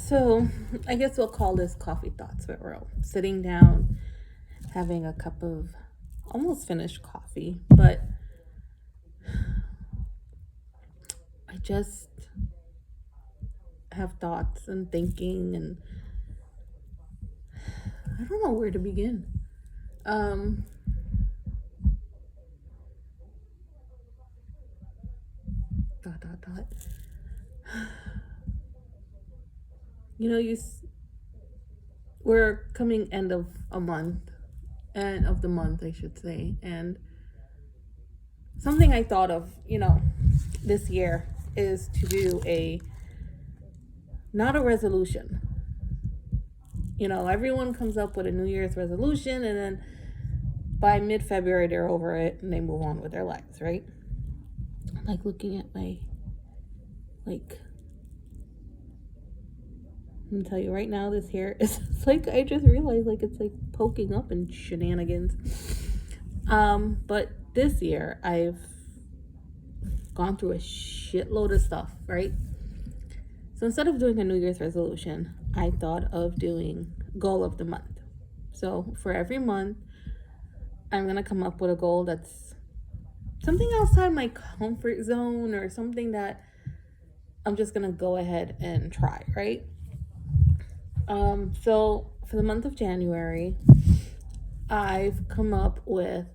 So, I guess we'll call this coffee thoughts with Ro. Sitting down, having a cup of almost finished coffee, but I just have thoughts and thinking, and I don't know where to begin. Um, dot dot dot. You know, we're coming end of a month, end of the month, I should say, and something I thought of, this year is to do a not a resolution. Everyone comes up with a New Year's resolution, and then by mid February, they're over it and they move on with their lives, right? Like looking at my, like, I'm gonna tell you right now, this hair is like, I just realized, like, it's like poking up in shenanigans. But this year, I've gone through a shitload of stuff, right? So instead of doing a New Year's resolution, I thought of doing goal of the month. So for every month, I'm going to come up with a goal that's something outside my comfort zone, or something that I'm just going to go ahead and try, right? So for the month of January, I've come up with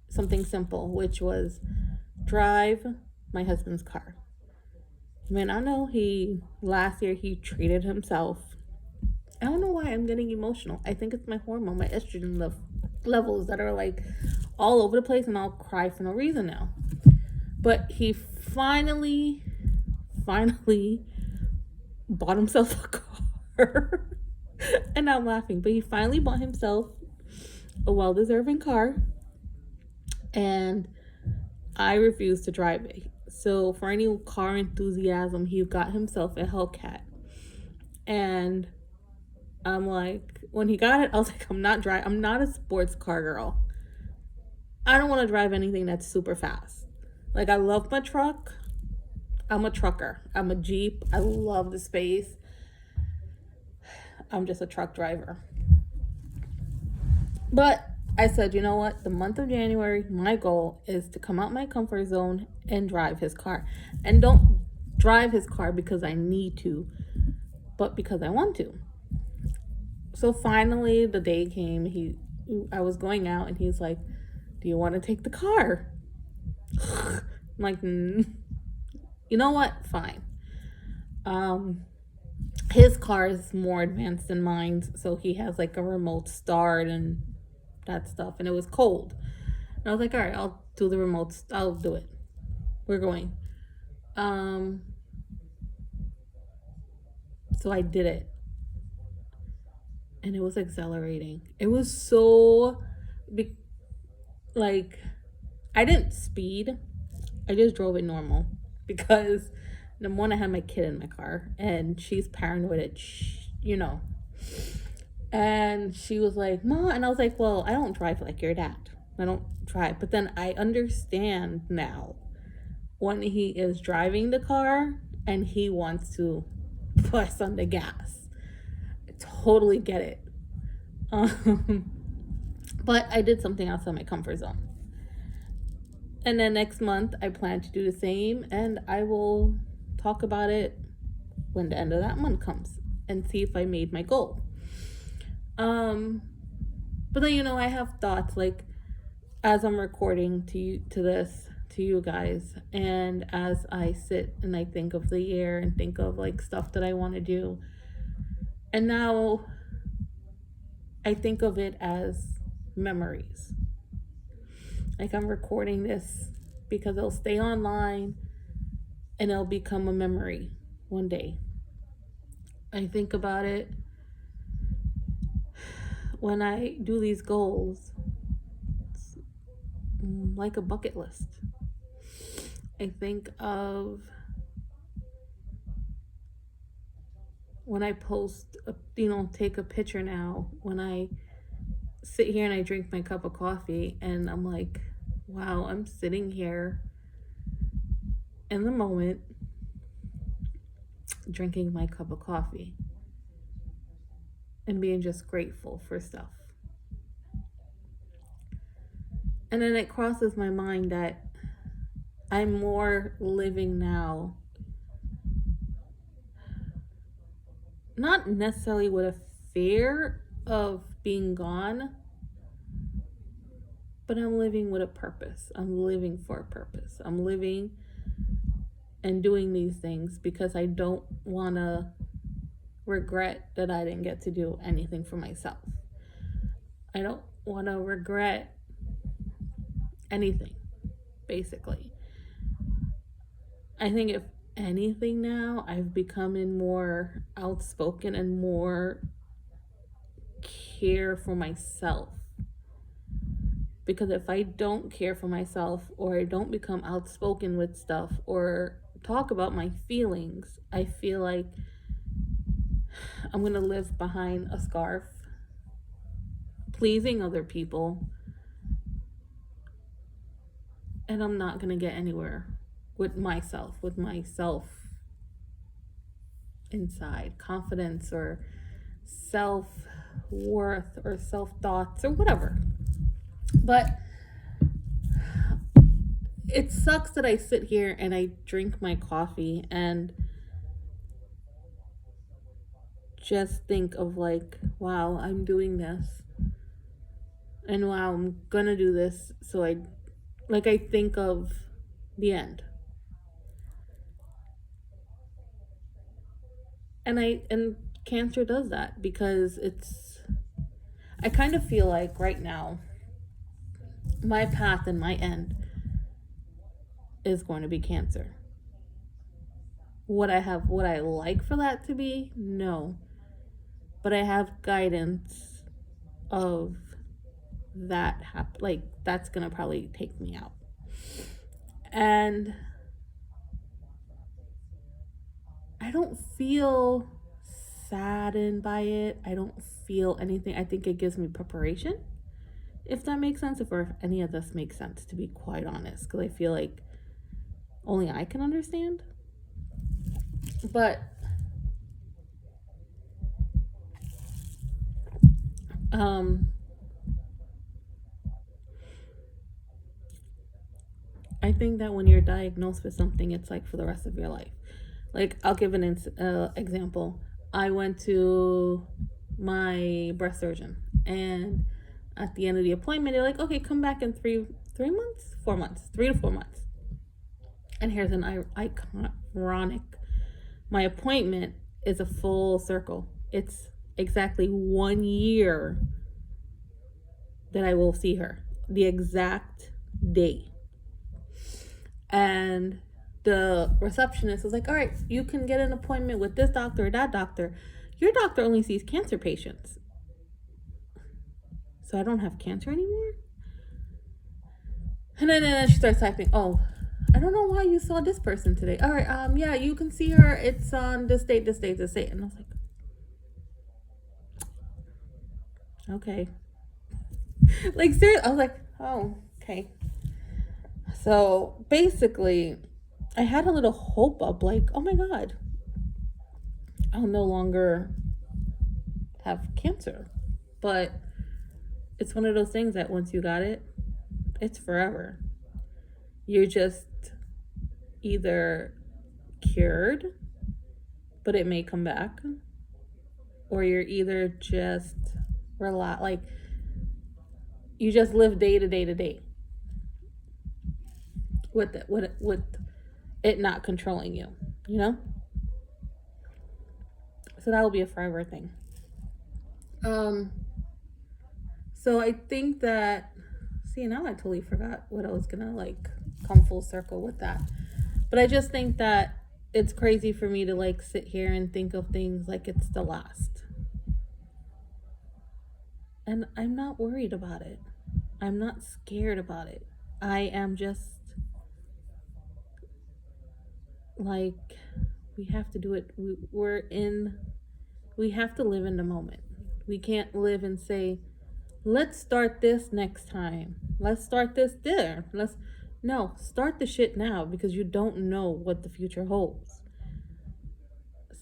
something simple, which was drive my husband's car. Man, I know last year he treated himself. I don't know why I'm getting emotional. I think it's my hormone, my estrogen levels that are like all over the place, and I'll cry for no reason now. But he finally bought himself a car. And I'm laughing, but he finally bought himself a well-deserving car, and I refuse to drive it. So for any car enthusiasm, he got himself a Hellcat. And I'm like, when he got it, I was like, I'm not a sports car girl. I don't want to drive anything that's super fast. Like, I love my truck. I'm a trucker. I'm a Jeep. I love the space. I'm just a truck driver. But I said, you know what? The month of January, my goal is to come out my comfort zone and drive his car. And don't drive his car because I need to, but because I want to. So finally, the day came. I was going out, and he's like, "Do you want to take the car?" I'm like, you know what? Fine. His car is more advanced than mine, so he has like a remote start and that stuff. And it was cold, and I was like, "All right, I'll do the remote. I'll do it. We're going." So I did it, and it was exhilarating. It was so, like, I didn't speed. I just drove it normal because number one, I had my kid in my car, and she's paranoid, And she was like, "Ma," and I was like, "Well, I don't drive like your dad. I don't drive." But then I understand now when he is driving the car and he wants to press on the gas. I totally get it. But I did something outside my comfort zone. And then next month, I plan to do the same, and I will talk about it when the end of that month comes and see if I made my goal. But then, I have thoughts, like, as I'm recording to you guys, and as I sit and I think of the year and think of like stuff that I want to do. And now I think of it as memories. Like, I'm recording this because it'll stay online and it'll become a memory one day. I think about it when I do these goals. It's like a bucket list. I think of when I post, take a picture now, when I sit here and I drink my cup of coffee, and I'm like, wow, I'm sitting here in the moment drinking my cup of coffee and being just grateful for stuff. And then it crosses my mind that I'm more living now, not necessarily with a fear of being gone, but I'm living with a purpose. I'm living for a purpose. I'm living and doing these things because I don't want to regret that I didn't get to do anything for myself. I don't want to regret anything, basically. I think if anything now, I've become more outspoken and more care for myself. Because if I don't care for myself, or I don't become outspoken with stuff or talk about my feelings, I feel like I'm going to live behind a scarf, pleasing other people, and I'm not going to get anywhere with myself inside, confidence or self-worth or self-thoughts or whatever. But it sucks that I sit here and I drink my coffee and just think of like, wow, I'm doing this. And wow, I'm gonna do this. So I think of the end. And cancer does that because I kind of feel like right now my path and my end is going to be cancer. Would I like for that to be? No. But I have guidance of that that's gonna probably take me out. And I don't feel saddened by it. I don't feel anything. I think it gives me preparation, if that makes sense, if any of this makes sense, to be quite honest, because I feel like only I can understand. But I think that when you're diagnosed with something, it's like for the rest of your life. Like, I'll give an example. I went to my breast surgeon, and at the end of the appointment, they're like, okay, come back in 3 months, 4 months, 3 to 4 months. And here's an ironic. My appointment is a full circle. It's exactly 1 year that I will see her, the exact day. And the receptionist was like, all right, you can get an appointment with this doctor or that doctor. Your doctor only sees cancer patients. So I don't have cancer anymore? And then she starts typing, oh, I don't know why you saw this person today. All right, yeah, you can see her. It's on this date, this date, this date. And I was like, okay. Like, seriously, I was like, oh, okay. So basically, I had a little hope up, like, oh my God, I'll no longer have cancer. But it's one of those things that once you got it, it's forever. You're just either cured, but it may come back, or you're either just like, you just live day to day to day with it not controlling you, you know? So that will be a forever thing. So I think that, see, now I totally forgot what I was gonna like come full circle with that. But I just think that it's crazy for me to like sit here and think of things like it's the last. And I'm not worried about it. I'm not scared about it. I am just like, we have to do it. We have to live in the moment. We can't live and say, let's start this next time. Let's start this there. No, start the shit now, because you don't know what the future holds.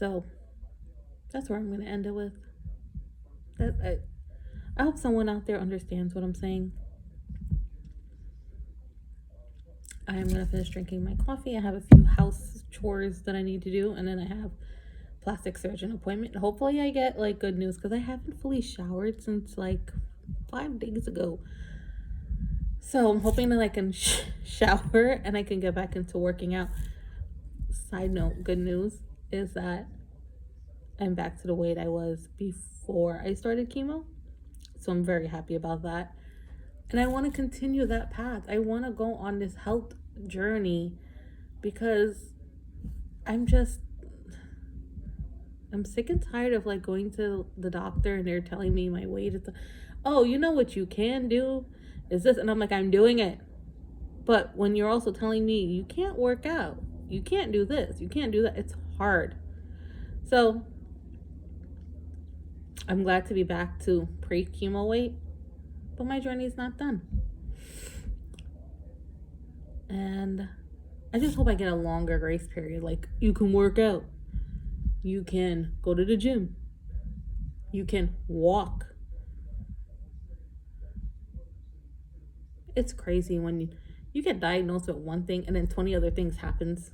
So that's where I'm going to end it with. I hope someone out there understands what I'm saying. I am going to finish drinking my coffee. I have a few house chores that I need to do, and then I have plastic surgeon appointment. Hopefully I get like good news, because I haven't fully showered since like 5 days ago. So I'm hoping that I can shower and I can get back into working out. Side note, good news is that I'm back to the weight I was before I started chemo. So I'm very happy about that. And I want to continue that path. I want to go on this health journey, because I'm sick and tired of like going to the doctor and they're telling me my weight is, oh, you know what you can do is this. And I'm like, I'm doing it. But when you're also telling me you can't work out, you can't do this, you can't do that, it's hard. So I'm glad to be back to pre-chemo weight, but my journey is not done. And I just hope I get a longer grace period. Like, you can work out, you can go to the gym, you can walk. It's crazy when you get diagnosed with one thing and then 20 other things happens,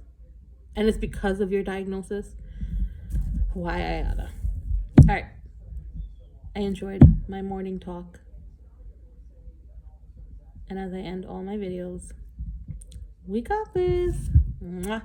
and it's because of your diagnosis. Why I oughta. All right, I enjoyed my morning talk, and as I end all my videos, we got this. Mwah.